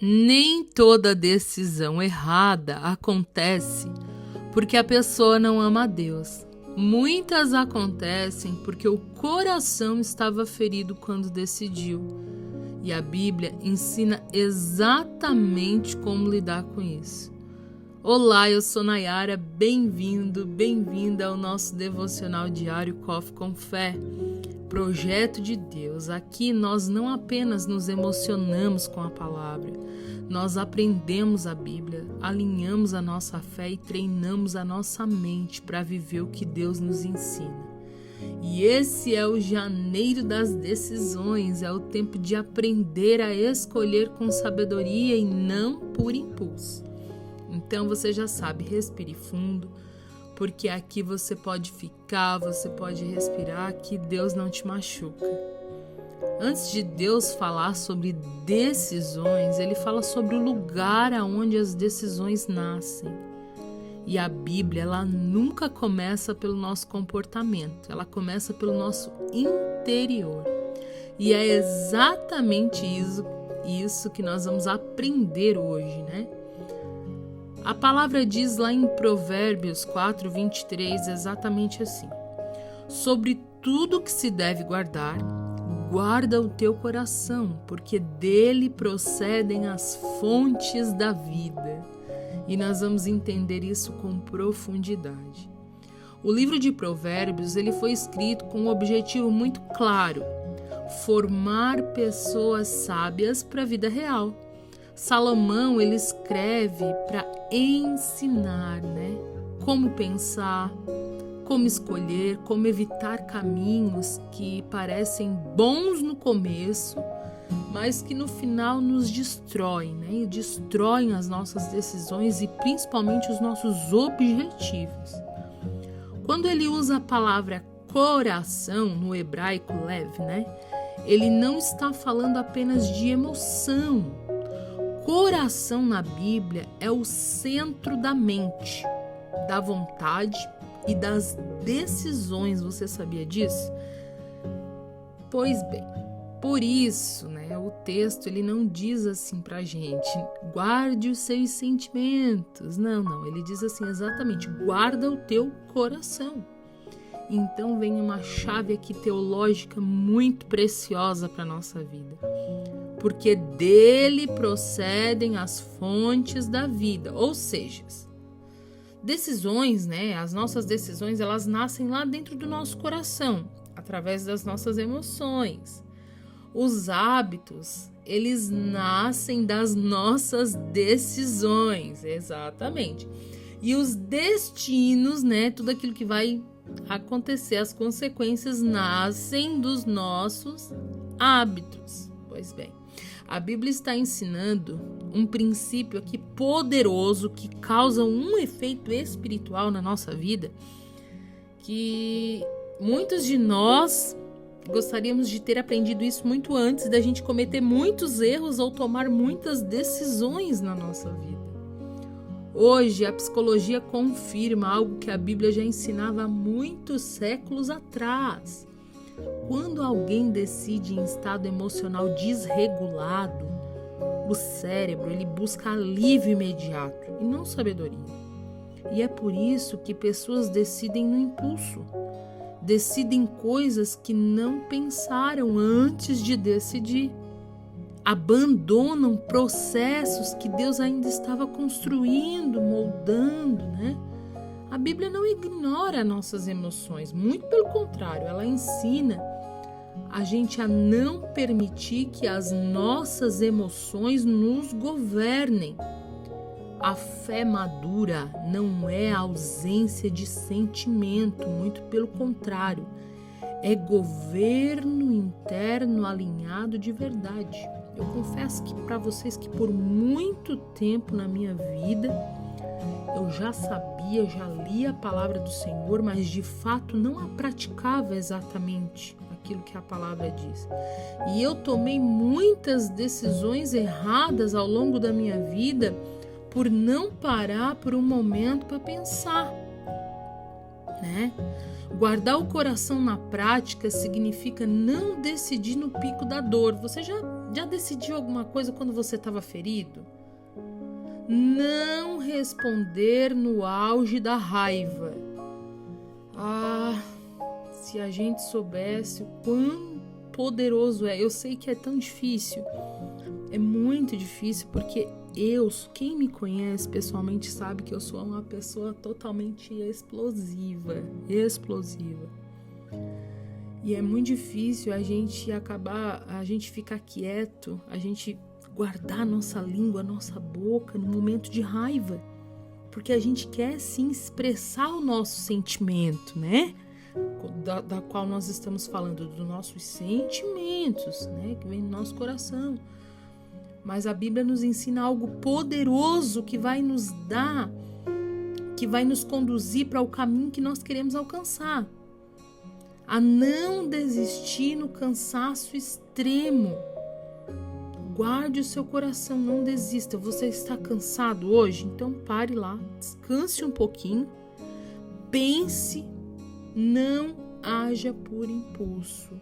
Nem toda decisão errada acontece porque a pessoa não ama a Deus. Muitas acontecem porque o coração estava ferido quando decidiu. E a Bíblia ensina exatamente como lidar com isso. Olá, eu sou Nayara, bem-vindo, bem-vinda ao nosso devocional diário Coffee com Fé. Projeto de Deus. Aqui nós não apenas nos emocionamos com a palavra, nós aprendemos a Bíblia, alinhamos a nossa fé e treinamos a nossa mente para viver o que Deus nos ensina. E esse é o janeiro das decisões, é o tempo de aprender a escolher com sabedoria e não por impulso. Então você já sabe, respire fundo, porque aqui você pode ficar, você pode respirar, que Deus não te machuca. Antes de Deus falar sobre decisões, Ele fala sobre o lugar aonde as decisões nascem. E a Bíblia, ela nunca começa pelo nosso comportamento, ela começa pelo nosso interior. E é exatamente isso que nós vamos aprender hoje, né? A palavra diz lá em Provérbios 4:23 exatamente assim: sobre tudo que se deve guardar, guarda o teu coração, porque dele procedem as fontes da vida. E nós vamos entender isso com profundidade. O livro de Provérbios, ele foi escrito com um objetivo muito claro: formar pessoas sábias para a vida real. Salomão, ele escreve para ensinar, né? Como pensar, como escolher, como evitar caminhos que parecem bons no começo, mas que no final nos destroem, né? E destroem as nossas decisões e principalmente os nossos objetivos. Quando ele usa a palavra coração, no hebraico lev, né? Ele não está falando apenas de emoção. Coração na Bíblia é o centro da mente, da vontade e das decisões. Você sabia disso? Pois bem, por isso, né, o texto ele não diz assim pra gente: guarde os seus sentimentos. Não, ele diz assim exatamente: guarda o teu coração. Então vem uma chave aqui teológica muito preciosa para a nossa vida. Porque dele procedem as fontes da vida, ou seja, decisões, né? As nossas decisões, elas nascem lá dentro do nosso coração, através das nossas emoções. Os hábitos, eles nascem das nossas decisões, exatamente. E os destinos, né? Tudo aquilo que vai acontecer, as consequências nascem dos nossos hábitos. Pois bem, a Bíblia está ensinando um princípio aqui poderoso que causa um efeito espiritual na nossa vida, que muitos de nós gostaríamos de ter aprendido isso muito antes da gente cometer muitos erros ou tomar muitas decisões na nossa vida. Hoje, a psicologia confirma algo que a Bíblia já ensinava há muitos séculos atrás. Quando alguém decide em estado emocional desregulado, o cérebro ele busca alívio imediato e não sabedoria. E é por isso que pessoas decidem no impulso, decidem coisas que não pensaram antes de decidir. Abandonam processos que Deus ainda estava construindo, moldando, né? A Bíblia não ignora nossas emoções, muito pelo contrário, ela ensina a gente a não permitir que as nossas emoções nos governem. A fé madura não é a ausência de sentimento, muito pelo contrário, é governo interno alinhado de verdade. Eu confesso que para vocês que por muito tempo na minha vida eu já sabia, já lia a palavra do Senhor, mas de fato não a praticava exatamente aquilo que a palavra diz. E eu tomei muitas decisões erradas ao longo da minha vida por não parar por um momento para pensar, né? Guardar o coração na prática significa não decidir no pico da dor. Você já Já decidiu alguma coisa quando você estava ferido? Não responder no auge da raiva. Se a gente soubesse o quão poderoso é. Eu sei que é tão difícil. É muito difícil porque quem me conhece pessoalmente sabe que eu sou uma pessoa totalmente explosiva. E é muito difícil a gente ficar quieto, a gente guardar a nossa língua, a nossa boca no momento de raiva. Porque a gente quer sim expressar o nosso sentimento, né? Da qual nós estamos falando, dos nossos sentimentos, né? Que vem do nosso coração. Mas a Bíblia nos ensina algo poderoso que vai nos dar, que vai nos conduzir para o caminho que nós queremos alcançar. A não desistir no cansaço extremo. Guarde o seu coração, não desista. Você está cansado hoje? Então pare lá, descanse um pouquinho, pense, não haja por impulso.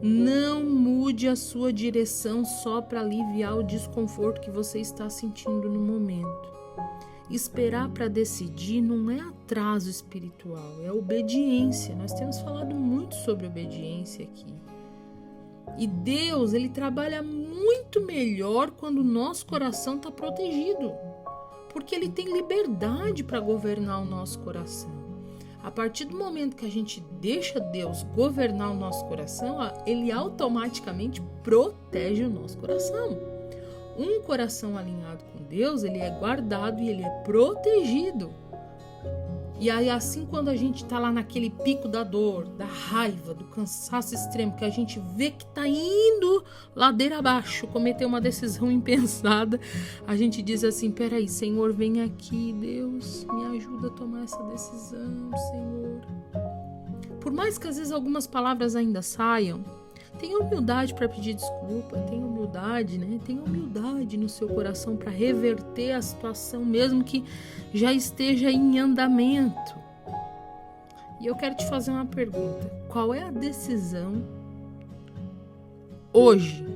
Não mude a sua direção só para aliviar o desconforto que você está sentindo no momento. Esperar para decidir não é atraso espiritual, é obediência. Nós temos falado muito sobre obediência aqui. E Deus, Ele trabalha muito melhor quando o nosso coração está protegido. Porque Ele tem liberdade para governar o nosso coração. A partir do momento que a gente deixa Deus governar o nosso coração, Ele automaticamente protege o nosso coração. Um coração alinhado com Deus, ele é guardado e ele é protegido. E aí assim, quando a gente tá lá naquele pico da dor, da raiva, do cansaço extremo, que a gente vê que tá indo ladeira abaixo, cometer uma decisão impensada, a gente diz assim: peraí, Senhor, vem aqui, Deus, me ajuda a tomar essa decisão, Senhor. Por mais que às vezes algumas palavras ainda saiam, tenha humildade para pedir desculpa, tenha humildade, né? Tenha humildade no seu coração para reverter a situação, mesmo que já esteja em andamento. E eu quero te fazer uma pergunta: qual é a decisão hoje?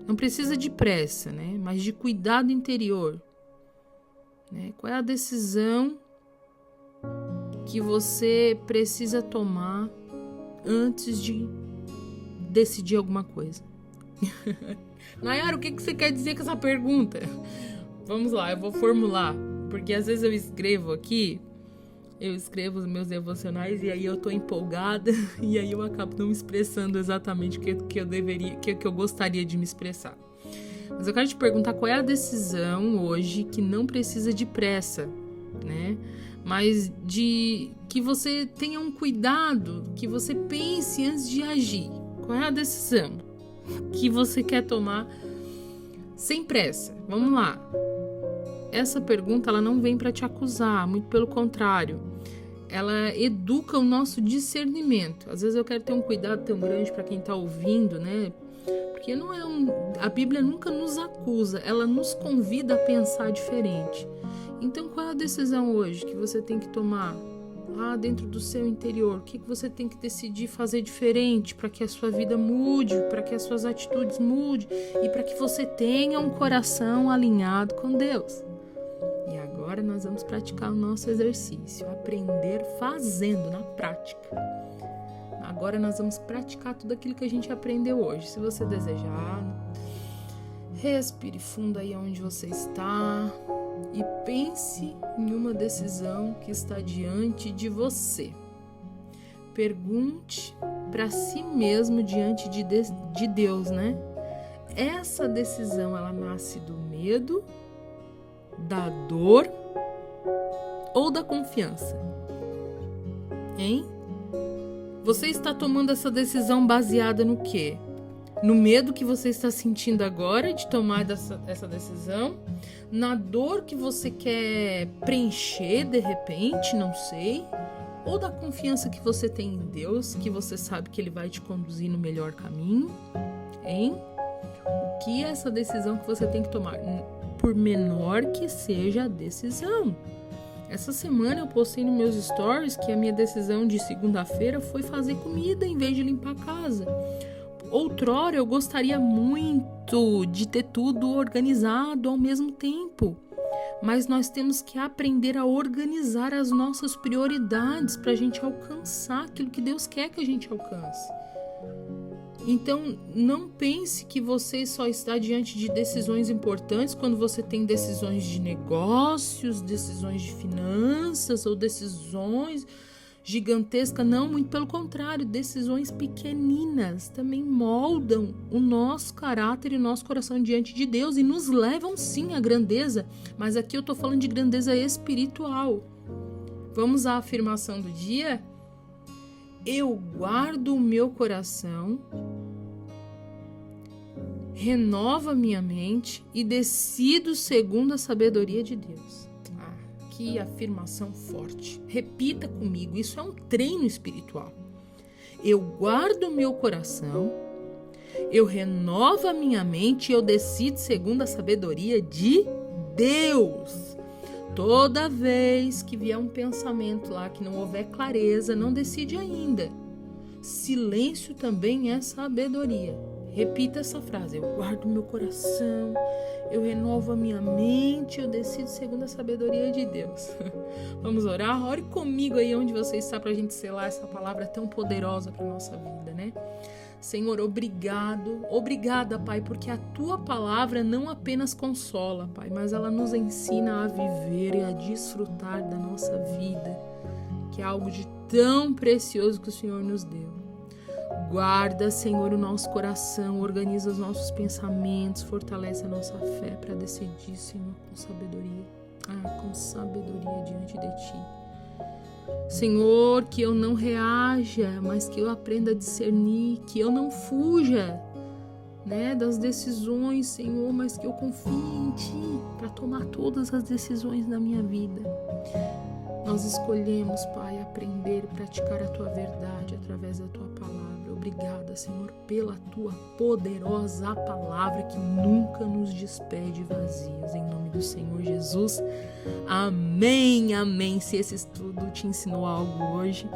Não precisa de pressa, né? Mas de cuidado interior, né? Qual é a decisão que você precisa tomar antes de decidir alguma coisa? Nayara, o que você quer dizer com essa pergunta? Vamos lá, eu vou formular, porque às vezes eu escrevo os meus devocionais e aí eu tô empolgada e aí eu acabo não me expressando exatamente o que eu gostaria de me expressar. Mas eu quero te perguntar qual é a decisão hoje que não precisa de pressa, né? Mas de que você tenha um cuidado, que você pense antes de agir. Qual é a decisão que você quer tomar sem pressa? Vamos lá. Essa pergunta, ela não vem para te acusar, muito pelo contrário. Ela educa o nosso discernimento. Às vezes eu quero ter um cuidado tão grande para quem está ouvindo, né? Porque a Bíblia nunca nos acusa, ela nos convida a pensar diferente. Então, qual é a decisão hoje que você tem que tomar lá dentro do seu interior? O que você tem que decidir fazer diferente para que a sua vida mude, para que as suas atitudes mudem e para que você tenha um coração alinhado com Deus? E agora nós vamos praticar o nosso exercício, aprender fazendo na prática. Agora nós vamos praticar tudo aquilo que a gente aprendeu hoje. Se você desejar, respire fundo aí onde você está e pense em uma decisão que está diante de você. Pergunte para si mesmo diante de Deus, né? Essa decisão, ela nasce do medo, da dor ou da confiança? Hein? Você está tomando essa decisão baseada no quê? No medo que você está sentindo agora de tomar essa decisão? Na dor que você quer preencher de repente, não sei? Ou da confiança que você tem em Deus, que você sabe que Ele vai te conduzir no melhor caminho? Hein? O que é essa decisão que você tem que tomar? Por menor que seja a decisão. Essa semana eu postei nos meus stories que a minha decisão de segunda-feira foi fazer comida em vez de limpar a casa. outrora eu gostaria muito de ter tudo organizado ao mesmo tempo. Mas nós temos que aprender a organizar as nossas prioridades para a gente alcançar aquilo que Deus quer que a gente alcance. Então, não pense que você só está diante de decisões importantes quando você tem decisões de negócios, decisões de finanças ou decisões gigantescas. Não, muito pelo contrário, decisões pequeninas também moldam o nosso caráter e o nosso coração diante de Deus e nos levam sim à grandeza, mas aqui eu estou falando de grandeza espiritual. Vamos à afirmação do dia? Eu guardo o meu coração, renovo a minha mente e decido segundo a sabedoria de Deus. Que afirmação forte. Repita comigo, isso é um treino espiritual. Eu guardo o meu coração, eu renovo a minha mente e eu decido segundo a sabedoria de Deus. Toda vez que vier um pensamento lá que não houver clareza, não decide ainda. Silêncio também é sabedoria. Repita essa frase. Eu guardo meu coração, eu renovo a minha mente, eu decido segundo a sabedoria de Deus. Vamos orar? Ore comigo aí onde você está para a gente selar essa palavra tão poderosa para a nossa vida, né? Senhor, obrigada, Pai, porque a Tua palavra não apenas consola, Pai, mas ela nos ensina a viver e a desfrutar da nossa vida, que é algo de tão precioso que o Senhor nos deu. Guarda, Senhor, o nosso coração, organiza os nossos pensamentos, fortalece a nossa fé para decidir, Senhor, com sabedoria. Com sabedoria diante de Ti. Senhor, que eu não reaja, mas que eu aprenda a discernir, que eu não fuja, das decisões, Senhor, mas que eu confie em Ti para tomar todas as decisões da minha vida. Nós escolhemos, Pai, aprender e praticar a Tua verdade através da Tua palavra. Obrigada, Senhor, pela Tua poderosa palavra que nunca nos despede vazios. Em nome do Senhor Jesus. Amém, amém. Se esse estudo te ensinou algo hoje,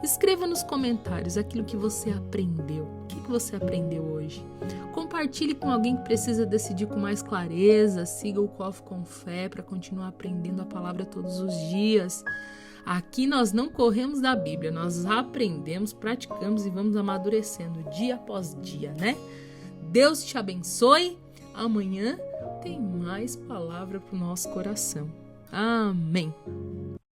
escreva nos comentários aquilo que você aprendeu. O que você aprendeu hoje? Compartilhe com alguém que precisa decidir com mais clareza. Siga o Coffee com Fé para continuar aprendendo a palavra todos os dias. Aqui nós não corremos da Bíblia, nós aprendemos, praticamos e vamos amadurecendo dia após dia, né? Deus te abençoe. Amanhã tem mais palavra para o nosso coração. Amém.